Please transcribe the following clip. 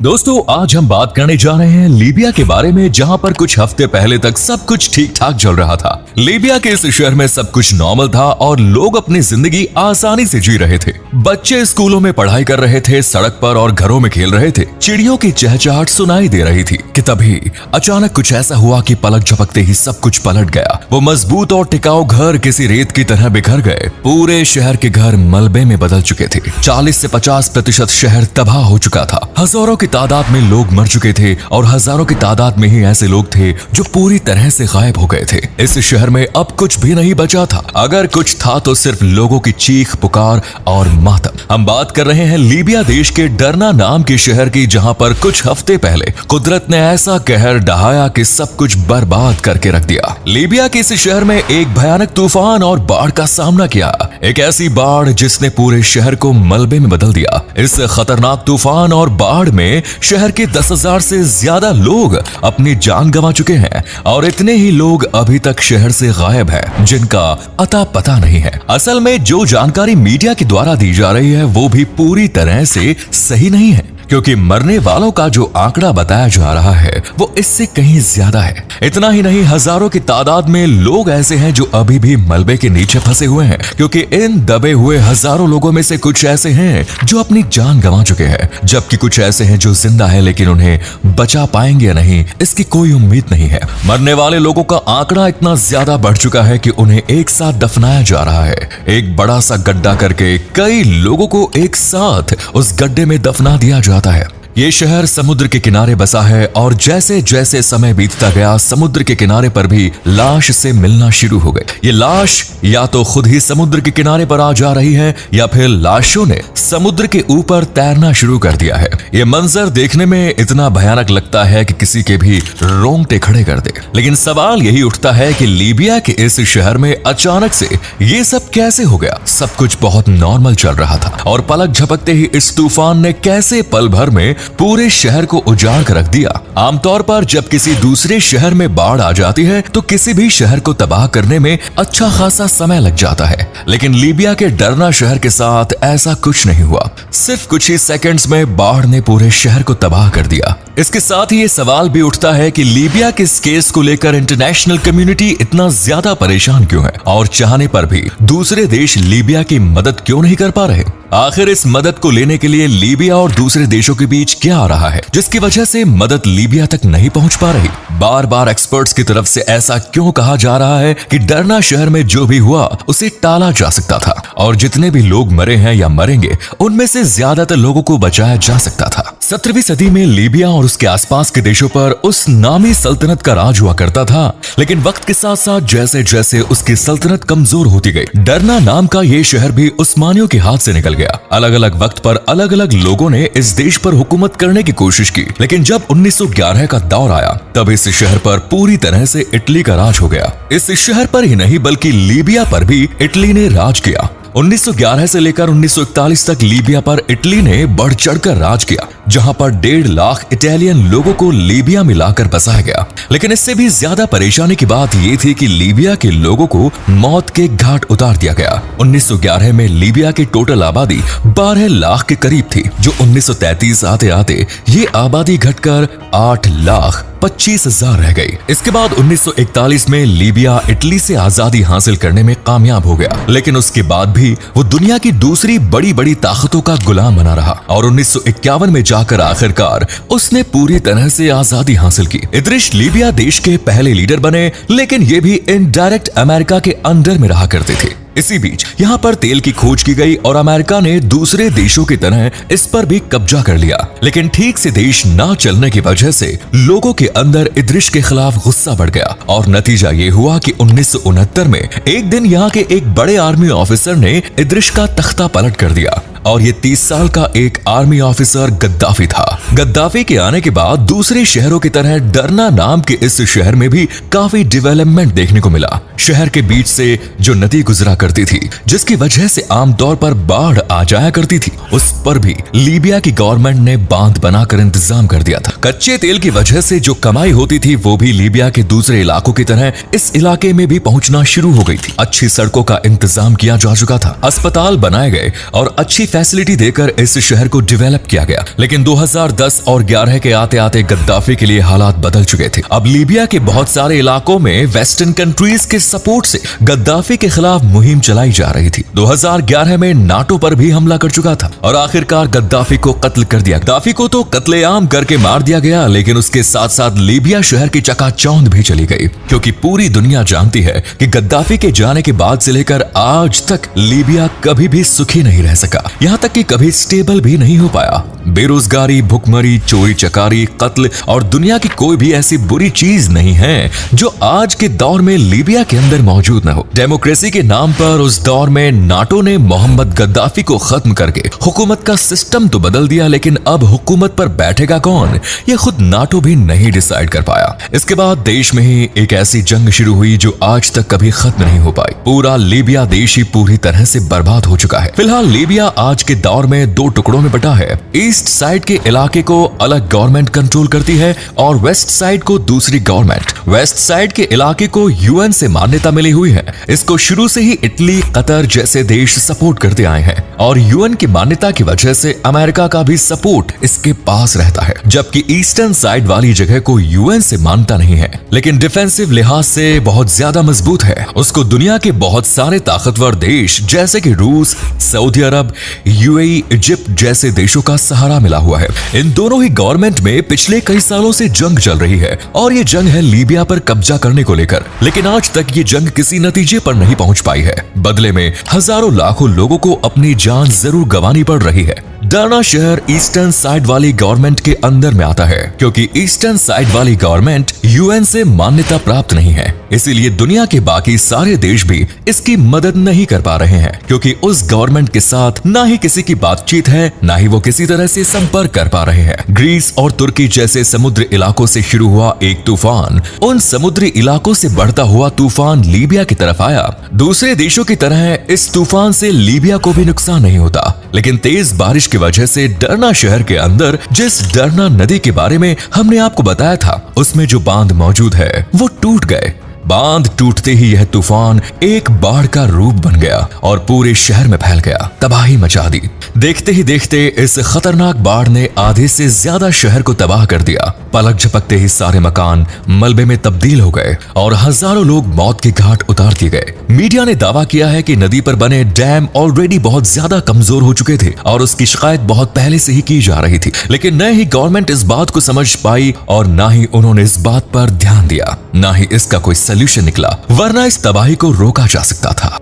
दोस्तों आज हम बात करने जा रहे हैं लीबिया के बारे में, जहां पर कुछ हफ्ते पहले तक सब कुछ ठीक ठाक चल रहा था। लीबिया के इस शहर में सब कुछ नॉर्मल था और लोग अपनी जिंदगी आसानी से जी रहे थे। बच्चे स्कूलों में पढ़ाई कर रहे थे, सड़क पर और घरों में खेल रहे थे, चिड़ियों की चहचहाट सुनाई दे रही थी कि तभी अचानक कुछ ऐसा हुआ कि पलक झपकते ही सब कुछ पलट गया। वो मजबूत और टिकाऊ घर किसी रेत की तरह बिखर गए। पूरे शहर के घर मलबे में बदल चुके थे। 40 से 50% शहर तबाह हो चुका था। हजारों की तादाद में लोग मर चुके थे और हजारों की तादाद में ही ऐसे लोग थे जो पूरी तरह से गायब हो गए थे। इस शहर में अब कुछ भी नहीं बचा था। अगर कुछ था तो सिर्फ लोगों की चीख पुकार और मातम। हम बात कर रहे हैं लीबिया देश के डरना नाम के शहर की, जहां पर कुछ हफ्ते पहले कुदरत ने ऐसा कहर ढहाया कि सब कुछ बर्बाद करके रख दिया। लीबिया के इस शहर में एक भयानक तूफान और बाढ़ का सामना किया। एक ऐसी बाढ़ जिसने पूरे शहर को मलबे में बदल दिया। इस खतरनाक तूफान और बाढ़ में शहर के 10,000 से ज्यादा लोग अपनी जान गंवा चुके हैं और इतने ही लोग अभी तक शहर से गायब हैं, जिनका अता पता नहीं है। असल में जो जानकारी मीडिया के द्वारा दी जा रही है वो भी पूरी तरह से सही नहीं है, क्योंकि मरने वालों का जो आंकड़ा बताया जा रहा है वो इससे कहीं ज्यादा है। इतना ही नहीं, हजारों की तादाद में लोग ऐसे हैं जो अभी भी मलबे के नीचे फंसे हुए हैं, क्योंकि इन दबे हुए हजारों लोगों में से कुछ ऐसे हैं जो अपनी जान गंवा चुके हैं, जबकि कुछ ऐसे हैं जो जिंदा है लेकिन उन्हें बचा पाएंगे या नहीं इसकी कोई उम्मीद नहीं है। मरने वाले लोगों का आंकड़ा इतना ज्यादा बढ़ चुका है कि उन्हें एक साथ दफनाया जा रहा है। एक बड़ा सा गड्ढा करके कई लोगों को एक साथ उस गड्ढे में दफना दिया जाता है। ये शहर समुद्र के किनारे बसा है और जैसे जैसे समय बीतता गया समुद्र के किनारे पर भी लाश से मिलना शुरू हो गए। ये लाश या तो खुद ही समुद्र के किनारे पर आ जा रही है या फिर लाशों ने समुद्र के ऊपर तैरना शुरू कर दिया है। ये मंजर देखने में इतना भयानक लगता है कि किसी के भी रोंगटे खड़े कर दे। लेकिन सवाल यही उठता है कि लीबिया के इस शहर में अचानक से ये सब कैसे हो गया। सब कुछ बहुत नॉर्मल चल रहा था और पलक झपकते ही इस तूफान ने कैसे पल भर में पूरे शहर को उजाड़ कर रख दिया। आमतौर पर जब किसी दूसरे शहर में बाढ़ आ जाती है तो किसी भी शहर को तबाह करने में अच्छा खासा समय लग जाता है, लेकिन लीबिया के डरना शहर के साथ ऐसा कुछ नहीं हुआ। सिर्फ कुछ ही सेकंड्स में बाढ़ ने पूरे शहर को तबाह कर दिया। इसके साथ ही ये सवाल भी उठता है कि लीबिया के इस केस को लेकर इंटरनेशनल कम्युनिटी इतना ज्यादा परेशान क्यों है और चाहने पर भी दूसरे देश लीबिया की मदद क्यों नहीं कर पा रहे। आखिर इस मदद को लेने के लिए लीबिया और दूसरे देशों के बीच क्या आ रहा है जिसकी वजह से मदद लीबिया तक नहीं पहुंच पा रही। बार बार एक्सपर्ट्स की तरफ से ऐसा क्यों कहा जा रहा है कि डरना शहर में जो भी हुआ उसे टाला जा सकता था और जितने भी लोग मरे हैं या मरेंगे उनमें से ज्यादातर लोगों को बचाया जा सकता था। 17वीं सदी में लीबिया और उसके आसपास के देशों पर उस नामी सल्तनत का राज हुआ करता था, लेकिन वक्त के साथ साथ जैसे जैसे उसकी सल्तनत कमजोर होती गई, डरना नाम का ये शहर भी उस्मानियों के हाथ से निकल गया। अलग अलग वक्त पर अलग अलग लोगों ने इस देश पर हुकूमत करने की कोशिश की, लेकिन जब 1911 का दौर आया तब इस शहर पर पूरी तरह से इटली का राज हो गया। इस शहर पर ही नहीं बल्कि लीबिया पर भी इटली ने राज किया। 1911 से लेकर 1941 तक लीबिया पर इटली ने बढ़ चढ़कर राज किया, जहां पर 1.5 लाख इटालियन लोगों को लीबिया में लाकर बसाया गया। लेकिन इससे भी ज्यादा परेशानी की बात यह थी कि लीबिया के लोगों को मौत के घाट उतार दिया गया। 1911 में लीबिया की टोटल आबादी 12 लाख के करीब थी, जो 1933 आते आते ये आबादी घटकर 8,25,000 रह गई। इसके बाद 1941 में लीबिया इटली से आजादी हासिल करने में कामयाब हो गया, लेकिन उसके बाद भी वो दुनिया की दूसरी बड़ी बड़ी ताकतों का गुलाम बना रहा और 1951 में जाकर आखिरकार उसने पूरी तरह से आजादी हासिल की। इद्रिस लीबिया देश के पहले लीडर बने, लेकिन ये भी इनडायरेक्ट अमेरिका के अंडर में रहा करते थे। इसी बीच यहाँ पर तेल की खोज की गई और अमेरिका ने दूसरे देशों की तरह इस पर भी कब्जा कर लिया, लेकिन ठीक से देश ना चलने की वजह से लोगों के अंदर इद्रिस के खिलाफ गुस्सा बढ़ गया और नतीजा ये हुआ कि 1969 में एक दिन यहाँ के एक बड़े आर्मी ऑफिसर ने इद्रिस का तख्ता पलट कर दिया और ये 30 साल का एक आर्मी ऑफिसर गद्दाफी था। गद्दाफी के आने के बाद दूसरे शहरों की तरह डरना नाम के इस शहर में भी काफी डेवलपमेंट देखने को मिला। शहर के बीच से जो नदी गुजरा करती थी, जिसकी वजह से आमतौर पर बाढ़ आ जाया करती थी, उस पर भी लीबिया की गवर्नमेंट ने बांध बनाकर इंतजाम कर दिया था। कच्चे तेल की वजह से जो कमाई होती थी वो भी लीबिया के दूसरे इलाकों की तरह इस इलाके में भी पहुंचना शुरू हो गई थी। अच्छी सड़कों का इंतजाम किया जा चुका था, अस्पताल बनाए गए और अच्छी फैसिलिटी देकर इस शहर को डेवलप किया गया। लेकिन 2010 और 11 के आते आते गद्दाफी के लिए हालात बदल चुके थे। अब लीबिया के बहुत सारे इलाकों में वेस्टर्न कंट्रीज के सपोर्ट से गद्दाफी के खिलाफ मुहिम चलाई जा रही थी। 2011 में नाटो पर भी हमला कर चुका था और आखिरकार गद्दाफी को कत्ल कर दिया। गद्दाफी को तो कत्लेआम करके मार दिया गया, लेकिन उसके साथ साथ लीबिया शहर की चकाचौंध भी चली गई, क्योंकि पूरी दुनिया जानती है कि गद्दाफी के जाने के बाद से लेकर आज तक लीबिया कभी भी सुखी नहीं रह सका, यहाँ तक कि कभी स्टेबल भी नहीं हो पाया। बेरोजगारी, भुखमरी, चोरी चकारी, कत्ल और दुनिया की कोई भी ऐसी बुरी चीज नहीं है जो आज के दौर में लीबिया के अंदर मौजूद न हो। डेमोक्रेसी के नाम पर उस दौर में नाटो ने मोहम्मद गद्दाफी को खत्म करके हुकूमत का सिस्टम तो बदल दिया, लेकिन अब हुकूमत पर बैठेगा कौन, ये खुद नाटो भी नहीं डिसाइड कर पाया। इसके बाद देश में ही एक ऐसी जंग शुरू हुई जो आज तक कभी खत्म नहीं हो पाई। पूरा लीबिया देश ही पूरी तरह से बर्बाद हो चुका है। फिलहाल लीबिया आज के दौर में दो टुकड़ों में बटा है। ईस्ट साइड के इलाके को अलग गवर्नमेंट कंट्रोल करती है और वेस्ट साइड को दूसरी गवर्नमेंट। वेस्ट साइड के इलाके को यूएन से मान्यता मिली हुई है। इसको शुरू से ही इटली, कतर जैसे देश सपोर्ट करते आए हैं और यूएन की मान्यता की वजह से अमेरिका का भी सपोर्ट इसके पास रहता है। जबकि ईस्टर्न साइड वाली जगह को यूएन से मानता नहीं है, लेकिन डिफेंसिव लिहाज से बहुत ज्यादा मजबूत है। उसको दुनिया के बहुत सारे ताकतवर देश जैसे कि रूस, सऊदी अरब, यूएई, इजिप्ट जैसे देशों का सहारा मिला हुआ है। इन दोनों ही गवर्नमेंट में पिछले कई सालों से जंग चल रही है और ये जंग है लीबिया पर कब्जा करने को लेकर। लेकिन आज तक ये जंग किसी नतीजे पर नहीं पहुंच पाई है। बदले में हजारों लाखों लोगों को अपनी जान जरूर गंवानी पड़ रही है। डरना शहर ईस्टर्न साइड वाली गवर्नमेंट के अंदर में आता है, क्योंकि ईस्टर्न साइड वाली गवर्नमेंट यूएन से मान्यता प्राप्त नहीं है। इसीलिए दुनिया के बाकी सारे देश भी इसकी मदद नहीं कर पा रहे हैं, क्योंकि उस गवर्नमेंट के साथ ना ही किसी की बातचीत है, ना ही वो किसी तरह से संपर्क कर पा रहे हैं। ग्रीस और तुर्की जैसे समुद्री इलाकों से शुरू हुआ एक तूफान उन समुद्री इलाकों से बढ़ता हुआ तूफान लीबिया की तरफ आया। दूसरे देशों की तरह इस तूफान से लीबिया को भी नुकसान नहीं होता, लेकिन तेज बारिश की वजह से डरना शहर के अंदर जिस डरना नदी के बारे में हमने आपको बताया था, उसमें जो बांध मौजूद है वो टूट गए। बांध टूटते ही यह तूफान एक बाढ़ का रूप बन गया और पूरे शहर में फैल गया, तबाही मचा दी। देखते ही देखते इस खतरनाक बाढ़ ने आधे से ज्यादा शहर को तबाह कर दिया। पलक झपकते ही सारे मकान मलबे में तब्दील हो गए और हजारों लोग मौत के घाट उतार दिए गए। मीडिया ने दावा किया है कि नदी पर बने डैम ऑलरेडी बहुत ज्यादा कमजोर हो चुके थे और उसकी शिकायत बहुत पहले से ही की जा रही थी, लेकिन न ही गवर्नमेंट इस बात को समझ पाई और न ही उन्होंने इस बात पर ध्यान दिया, न ही इसका कोई सॉल्यूशन निकला, वरना इस तबाही को रोका जा सकता था।